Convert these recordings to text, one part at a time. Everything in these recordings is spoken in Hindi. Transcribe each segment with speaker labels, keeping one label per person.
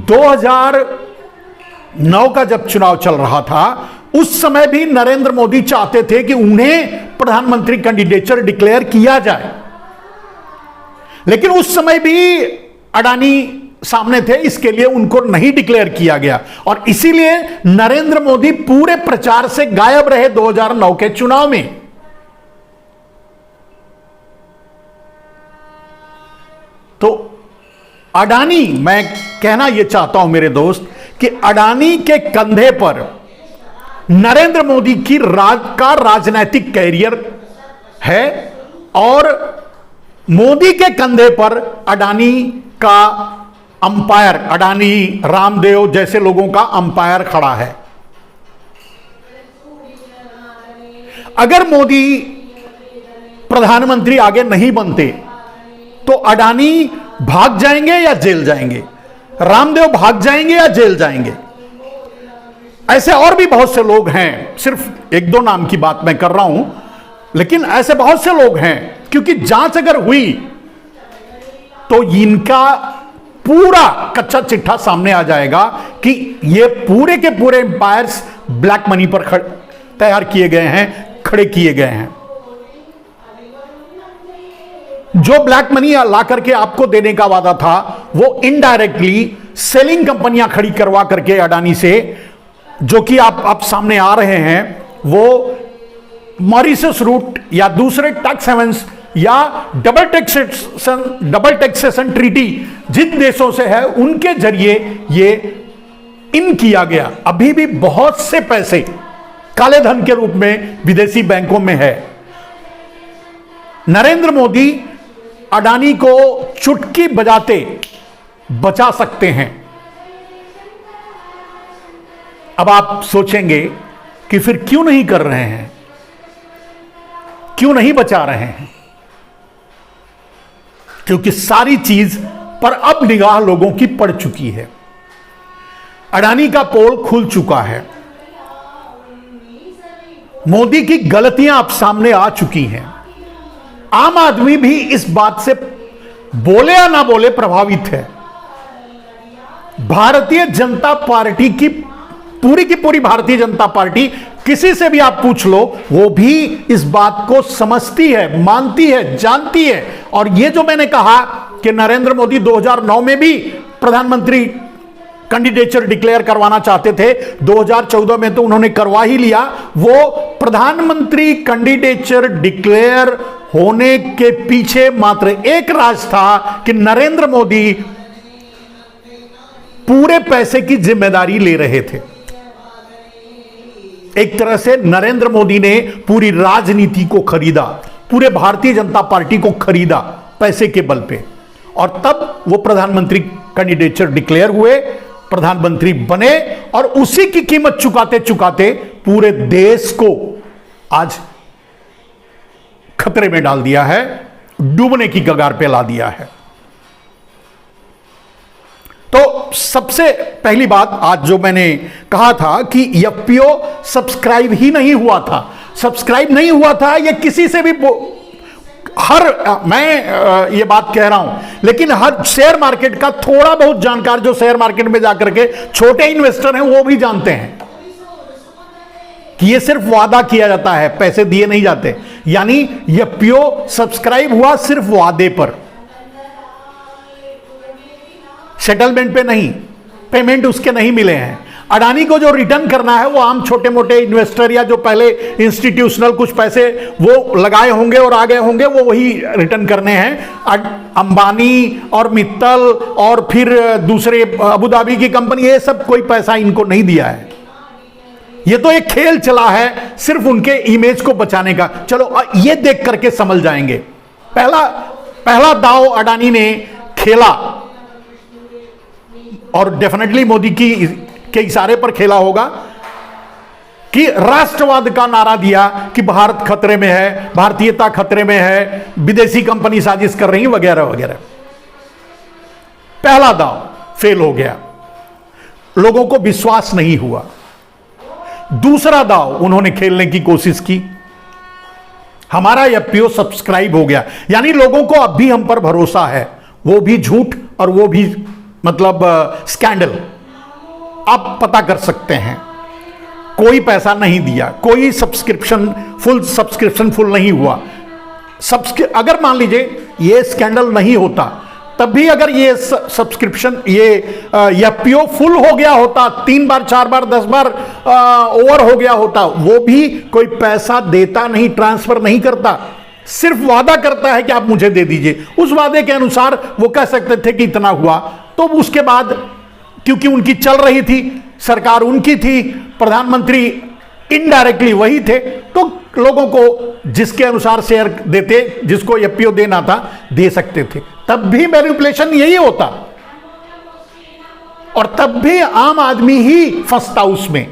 Speaker 1: 2009 का जब चुनाव चल रहा था, उस समय भी नरेंद्र मोदी चाहते थे कि उन्हें प्रधानमंत्री कैंडिडेचर डिक्लेयर किया जाए, लेकिन उस समय भी अडानी सामने थे, इसके लिए उनको नहीं डिक्लेयर किया गया और इसीलिए नरेंद्र मोदी पूरे प्रचार से गायब रहे 2009 के चुनाव में। तो अडानी, मैं कहना यह चाहता हूं मेरे दोस्त कि अडानी के कंधे पर नरेंद्र मोदी की राजनैतिक कैरियर है और मोदी के कंधे पर अडानी का अंपायर, अडानी रामदेव जैसे लोगों का अंपायर खड़ा है। अगर मोदी प्रधानमंत्री आगे नहीं बनते तो अडानी भाग जाएंगे या जेल जाएंगे, रामदेव भाग जाएंगे या जेल जाएंगे। ऐसे और भी बहुत से लोग हैं, सिर्फ एक दो नाम की बात मैं कर रहा हूं, लेकिन ऐसे बहुत से लोग हैं, क्योंकि जांच अगर हुई तो इनका पूरा कच्चा चिट्ठा सामने आ जाएगा कि ये पूरे के पूरे एम्पायर्स ब्लैक मनी पर तैयार किए गए हैं, खड़े किए गए हैं। जो ब्लैक मनी ला करके आपको देने का वादा था, वो इनडायरेक्टली सेलिंग कंपनियां खड़ी करवा करके अडानी से, जो कि आप सामने आ रहे हैं, वो मॉरिशस रूट या दूसरे टैक्स हेवंस या डबल टैक्सेशन ट्रीटी जिन देशों से है, उनके जरिए ये इन किया गया। अभी भी बहुत से पैसे काले धन के रूप में विदेशी बैंकों में है। नरेंद्र मोदी अडानी को चुटकी बजाते बचा सकते हैं। अब आप सोचेंगे कि फिर क्यों नहीं कर रहे हैं, क्यों नहीं बचा रहे हैं? क्योंकि सारी चीज पर अब निगाह लोगों की पड़ चुकी है। अडानी का पोल खुल चुका है, मोदी की गलतियां अब सामने आ चुकी हैं। आम आदमी भी इस बात से बोले या ना बोले प्रभावित है। भारतीय जनता पार्टी की पूरी भारतीय जनता पार्टी, किसी से भी आप पूछ लो, वो भी इस बात को समझती है, मानती है, जानती है। और ये जो मैंने कहा कि नरेंद्र मोदी 2009 में भी प्रधानमंत्री कैंडिडेचर डिक्लेयर करवाना चाहते थे, 2014 में तो उन्होंने करवा ही लिया। वो प्रधानमंत्री कैंडिडेचर डिक्लेयर होने के पीछे मात्र एक राज था कि नरेंद्र मोदी पूरे पैसे की जिम्मेदारी ले रहे थे। एक तरह से नरेंद्र मोदी ने पूरी राजनीति को खरीदा, पूरे भारतीय जनता पार्टी को खरीदा पैसे के बल पे, और तब वो प्रधानमंत्री कैंडिडेचर डिक्लेयर हुए, प्रधानमंत्री बने, और उसी की कीमत चुकाते चुकाते पूरे देश को आज खतरे में डाल दिया है, डूबने की कगार पे ला दिया है। तो सबसे पहली बात आज जो मैंने कहा था कि एफपीओ सब्सक्राइब ही नहीं हुआ था, सब्सक्राइब नहीं हुआ था, ये किसी से भी मैं ये बात कह रहा हूं, लेकिन हर शेयर मार्केट का थोड़ा बहुत जानकार जो शेयर मार्केट में जाकर के छोटे इन्वेस्टर हैं, वो भी जानते हैं कि ये सिर्फ वादा किया जाता है, पैसे दिए नहीं जाते। यानी एफपीओ सब्सक्राइब हुआ सिर्फ वादे पर, सेटलमेंट पे नहीं, पेमेंट उसके नहीं मिले हैं। अडानी को जो रिटर्न करना है वो आम छोटे मोटे इन्वेस्टर या जो पहले इंस्टीट्यूशनल कुछ पैसे वो लगाए होंगे और आ गए होंगे, वो वही रिटर्न करने हैं। अंबानी और मित्तल और फिर दूसरे अबू धाबी की कंपनी, ये सब कोई पैसा इनको नहीं दिया है। ये तो एक खेल चला है सिर्फ उनके इमेज को बचाने का। चलो ये देख करके समझ जाएंगे। पहला दांव अडानी ने खेला, और डेफिनेटली मोदी के इशारे पर खेला होगा, कि राष्ट्रवाद का नारा दिया कि भारत खतरे में है, भारतीयता खतरे में है, विदेशी कंपनी साजिश कर रही है, वगैरह वगैरह। पहला दांव फेल हो गया, लोगों को विश्वास नहीं हुआ। दूसरा दांव उन्होंने खेलने की कोशिश की, हमारा एफपीओ सब्सक्राइब हो गया, यानी लोगों को अब भी हम पर भरोसा है। वो भी झूठ और वो भी मतलब स्कैंडल, आप पता कर सकते हैं। कोई पैसा नहीं दिया, कोई सब्सक्रिप्शन फुल नहीं हुआ। अगर मान लीजिए ये स्कैंडल नहीं होता, तब भी अगर ये सब्सक्रिप्शन ये एफपीओ फुल हो गया होता, 3 बार 4 बार 10 बार ओवर हो गया होता, वो भी कोई पैसा देता नहीं, ट्रांसफर नहीं करता, सिर्फ वादा करता है कि आप मुझे दे दीजिए। उस वादे के अनुसार वो कह सकते थे कि इतना हुआ, तो उसके बाद क्योंकि उनकी चल रही थी, सरकार उनकी थी, प्रधानमंत्री इनडायरेक्टली वही थे, तो लोगों को जिसके अनुसार शेयर देते, जिसको एफपीओ देना था दे सकते थे। तब भी मैनिपुलेशन यही होता, और तब भी आम आदमी ही फंसता उसमें।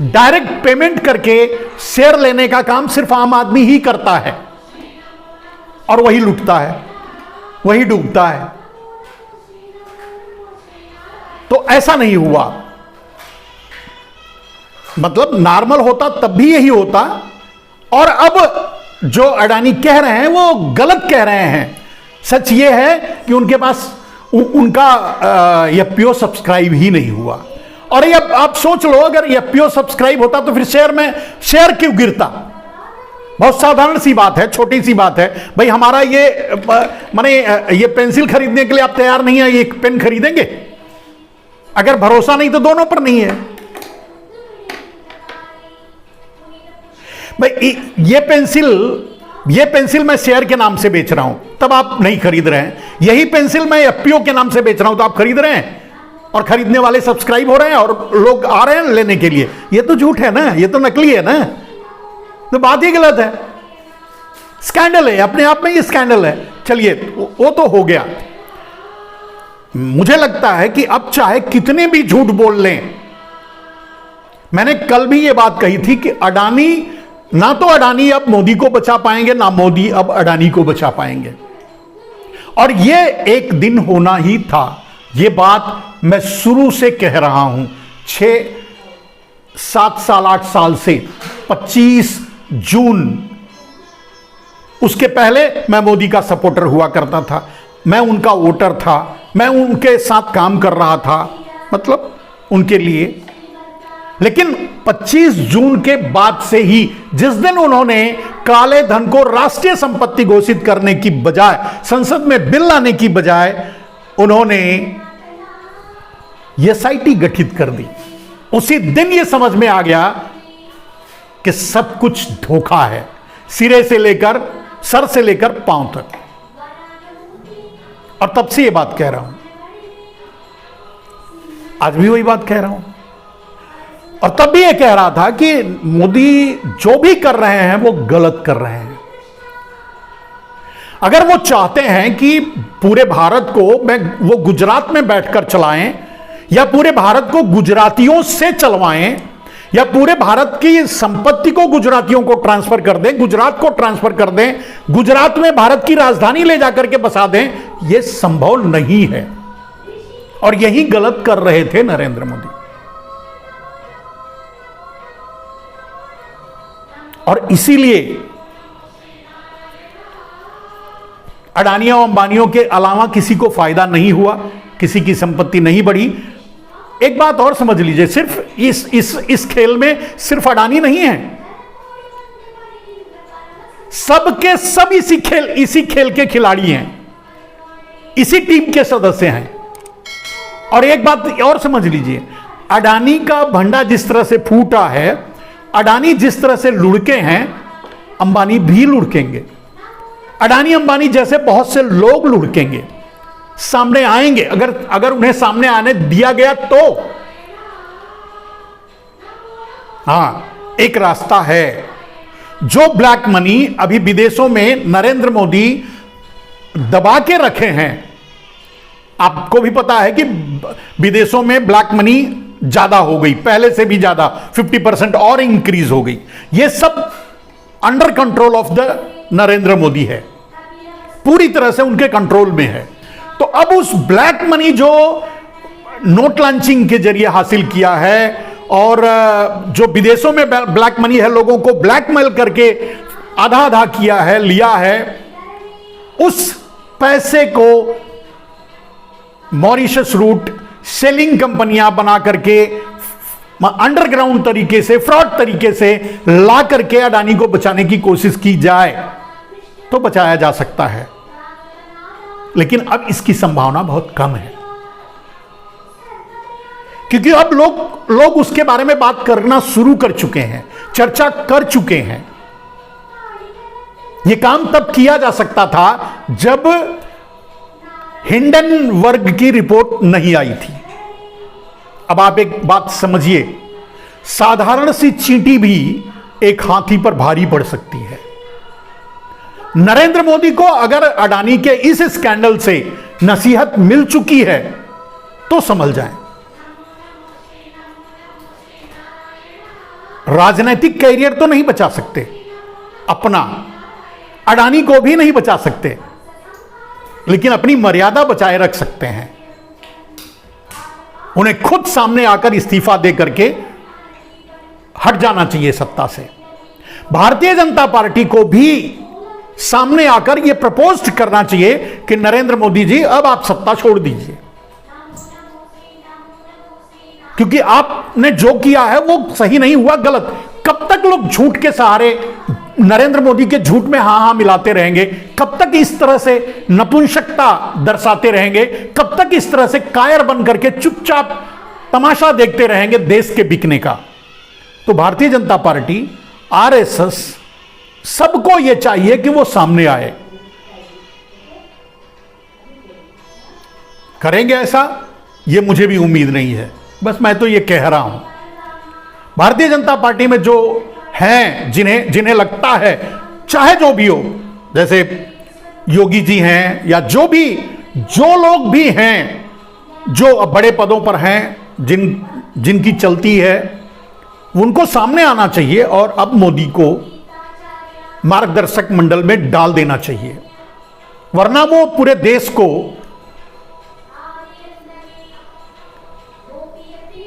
Speaker 1: डायरेक्ट पेमेंट करके शेयर लेने का काम सिर्फ आम आदमी ही करता है, और वही लुटता है, वही डूबता है। तो ऐसा नहीं हुआ, मतलब नॉर्मल होता तब भी यही होता। और अब जो अडानी कह रहे हैं वो गलत कह रहे हैं। सच ये है कि उनके पास उनका एफपीओ सब्सक्राइब ही नहीं हुआ। और ये आप सोच लो, अगर एफपीओ सब्सक्राइब होता तो फिर शेयर क्यों गिरता? बहुत साधारण सी बात है, छोटी सी बात है। भाई हमारा ये माने ये पेंसिल खरीदने के लिए आप तैयार नहीं है, ये पेन खरीदेंगे? अगर भरोसा नहीं तो दोनों पर नहीं है। भाई ये पेंसिल मैं शेयर के नाम से बेच रहा हूं, तब आप नहीं खरीद रहे हैं। यही पेंसिल मैं एफपीओ के नाम से बेच रहा हूं, तो आप खरीद रहे हैं, और खरीदने वाले सब्सक्राइब हो रहे हैं, और लोग आ रहे हैं लेने के लिए। ये तो झूठ है ना, ये तो नकली है ना, तो बात ही गलत है। स्कैंडल है, अपने आप में ये स्कैंडल है। चलिए वो तो हो गया। मुझे लगता है कि अब चाहे कितने भी झूठ बोल लें, मैंने कल भी ये बात कही थी कि अडानी, ना तो अडानी अब मोदी को बचा पाएंगे, ना मोदी अब अडानी को बचा पाएंगे। और ये एक दिन होना ही था। ये बात मैं शुरू से कह रहा हूं, 7 साल 8 साल से। 25 जून, उसके पहले मैं मोदी का सपोर्टर हुआ करता था, मैं उनका वोटर था, मैं उनके साथ काम कर रहा था, मतलब उनके लिए। लेकिन 25 जून के बाद से ही, जिस दिन उन्होंने काले धन को राष्ट्रीय संपत्ति घोषित करने की बजाय, संसद में बिल लाने की बजाय, उन्होंने एसआईटी गठित कर दी, उसी दिन यह समझ में आ गया कि सब कुछ धोखा है, सिरे से लेकर, सर से लेकर पांव तक। और तब से यह बात कह रहा हूं, आज भी वही बात कह रहा हूं। और तब भी ये कह रहा था कि मोदी जो भी कर रहे हैं वो गलत कर रहे हैं। अगर वो चाहते हैं कि पूरे भारत को वो गुजरात में बैठकर चलाएं, या पूरे भारत को गुजरातियों से चलवाएं, या पूरे भारत की संपत्ति को गुजरातियों को ट्रांसफर कर दें, गुजरात को ट्रांसफर कर दें, गुजरात में भारत की राजधानी ले जाकर के बसा दें, यह संभव नहीं है। और यही गलत कर रहे थे नरेंद्र मोदी। और इसीलिए अडानियों अंबानियों के अलावा किसी को फायदा नहीं हुआ, किसी की संपत्ति नहीं बढ़ी। एक बात और समझ लीजिए, सिर्फ इस खेल में सिर्फ अडानी नहीं है, सबके सब इसी खेल के खिलाड़ी हैं, इसी टीम के सदस्य हैं। और एक बात और समझ लीजिए, अडानी का भंडा जिस तरह से फूटा है, अडानी जिस तरह से लुढ़के हैं, अंबानी भी लुढ़केंगे। अडानी अंबानी जैसे बहुत से लोग लुढ़केंगे, सामने आएंगे, अगर उन्हें सामने आने दिया गया तो। हां, एक रास्ता है। जो ब्लैक मनी अभी विदेशों में नरेंद्र मोदी दबा के रखे हैं, आपको भी पता है कि विदेशों में ब्लैक मनी ज्यादा हो गई, पहले से भी ज्यादा 50% और इंक्रीज हो गई। ये सब under control of the Narendra Modi है, पूरी तरह से उनके कंट्रोल में है। तो अब उस ब्लैक मनी जो नोट लॉन्चिंग के जरिए हासिल किया है, और जो विदेशों में ब्लैक मनी है, लोगों को ब्लैकमेल करके आधा आधा किया है, लिया है, उस पैसे को मॉरिशस रूट सेलिंग कंपनियां बना करके अंडरग्राउंड तरीके से, फ्रॉड तरीके से ला करके अडानी को बचाने की कोशिश की जाए तो बचाया जा सकता है, लेकिन अब इसकी संभावना बहुत कम है, क्योंकि अब लोग उसके बारे में बात करना शुरू कर चुके हैं, चर्चा कर चुके हैं। यह काम तब किया जा सकता था जब हिंडनबर्ग की रिपोर्ट नहीं आई थी। अब आप एक बात समझिए, साधारण सी चींटी भी एक हाथी पर भारी पड़ सकती है। नरेंद्र मोदी को अगर अडानी के इस स्कैंडल से नसीहत मिल चुकी है तो संभल जाएं। राजनीतिक कैरियर तो नहीं बचा सकते अपना, अडानी को भी नहीं बचा सकते, लेकिन अपनी मर्यादा बचाए रख सकते हैं। उन्हें खुद सामने आकर इस्तीफा दे करके हट जाना चाहिए सत्ता से। भारतीय जनता पार्टी को भी सामने आकर यह प्रपोज करना चाहिए कि नरेंद्र मोदी जी अब आप सत्ता छोड़ दीजिए, क्योंकि आपने जो किया है वो सही नहीं हुआ, गलत। कब तक लोग झूठ के सहारे नरेंद्र मोदी के झूठ में हां हां मिलाते रहेंगे? कब तक इस तरह से नपुंसकता दर्शाते रहेंगे? कब तक इस तरह से कायर बन करके चुपचाप तमाशा देखते रहेंगे देश के बिकने का? तो भारतीय जनता पार्टी, आरएसएस, सबको यह चाहिए कि वो सामने आए। करेंगे ऐसा? यह मुझे भी उम्मीद नहीं है, बस मैं तो यह कह रहा हूं। भारतीय जनता पार्टी में जो हैं, जिन्हें लगता है, चाहे जो भी हो, जैसे योगी जी हैं या जो लोग भी हैं जो बड़े पदों पर हैं, जिनकी चलती है, उनको सामने आना चाहिए और अब मोदी को मार्गदर्शक मंडल में डाल देना चाहिए, वरना वो पूरे देश को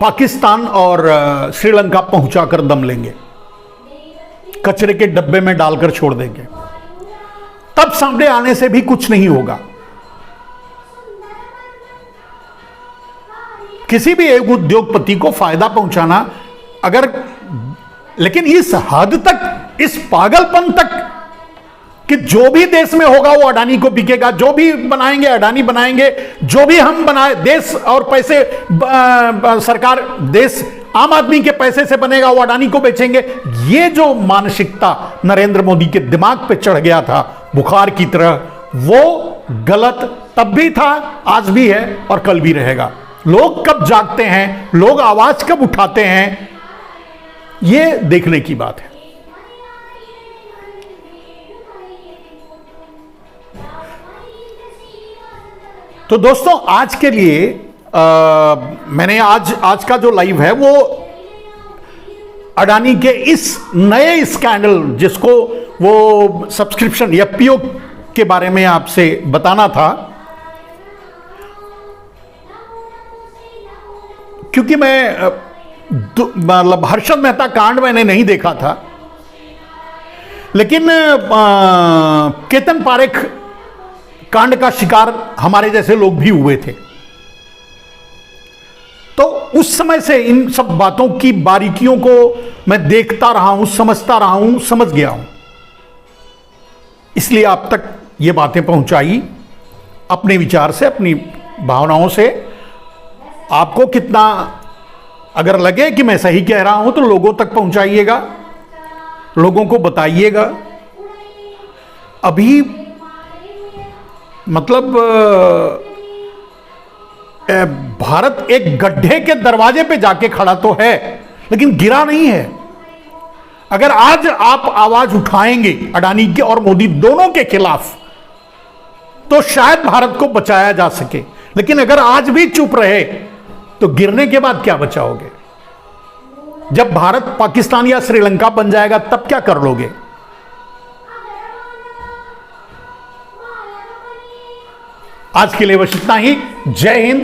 Speaker 1: पाकिस्तान और श्रीलंका पहुंचाकर दम लेंगे, कचरे के डब्बे में डालकर छोड़ देंगे। तब सामने आने से भी कुछ नहीं होगा। किसी भी एक उद्योगपति को फायदा पहुंचाना, अगर, लेकिन इस हद तक, इस पागलपन तक कि जो भी देश में होगा वो अडानी को बिकेगा, जो भी बनाएंगे अडानी बनाएंगे, जो भी हम बनाए देश और पैसे सरकार, देश आम आदमी के पैसे से बनेगा वो अडानी को बेचेंगे। ये जो मानसिकता नरेंद्र मोदी के दिमाग पे चढ़ गया था बुखार की तरह, वो गलत तब भी था, आज भी है और कल भी रहेगा। लोग कब जागते हैं, लोग आवाज कब उठाते हैं, ये देखने की बात है। तो दोस्तों, आज के लिए मैंने आज का जो लाइव है वो अडानी के इस नए स्कैंडल, जिसको वो सब्सक्रिप्शन एफपीओ के बारे में आपसे बताना था, क्योंकि मैं मतलब हर्षद मेहता कांड मैंने नहीं देखा था, लेकिन केतन पारेख कांड का शिकार हमारे जैसे लोग भी हुए थे। तो उस समय से इन सब बातों की बारीकियों को मैं देखता रहा हूं, समझता रहा हूं, समझ गया हूं, इसलिए आप तक ये बातें पहुंचाई अपने विचार से, अपनी भावनाओं से। आपको कितना अगर लगे कि मैं सही कह रहा हूं तो लोगों तक पहुंचाइएगा, लोगों को बताइएगा। अभी मतलब भारत एक गड्ढे के दरवाजे पे जाके खड़ा तो है, लेकिन गिरा नहीं है। अगर आज आप आवाज उठाएंगे अडानी के और मोदी दोनों के खिलाफ, तो शायद भारत को बचाया जा सके। लेकिन अगर आज भी चुप रहे तो गिरने के बाद क्या बचाओगे? जब भारत पाकिस्तान या श्रीलंका बन जाएगा तब क्या कर लोगे? आज के लिए बस इतना ही। जय हिंद।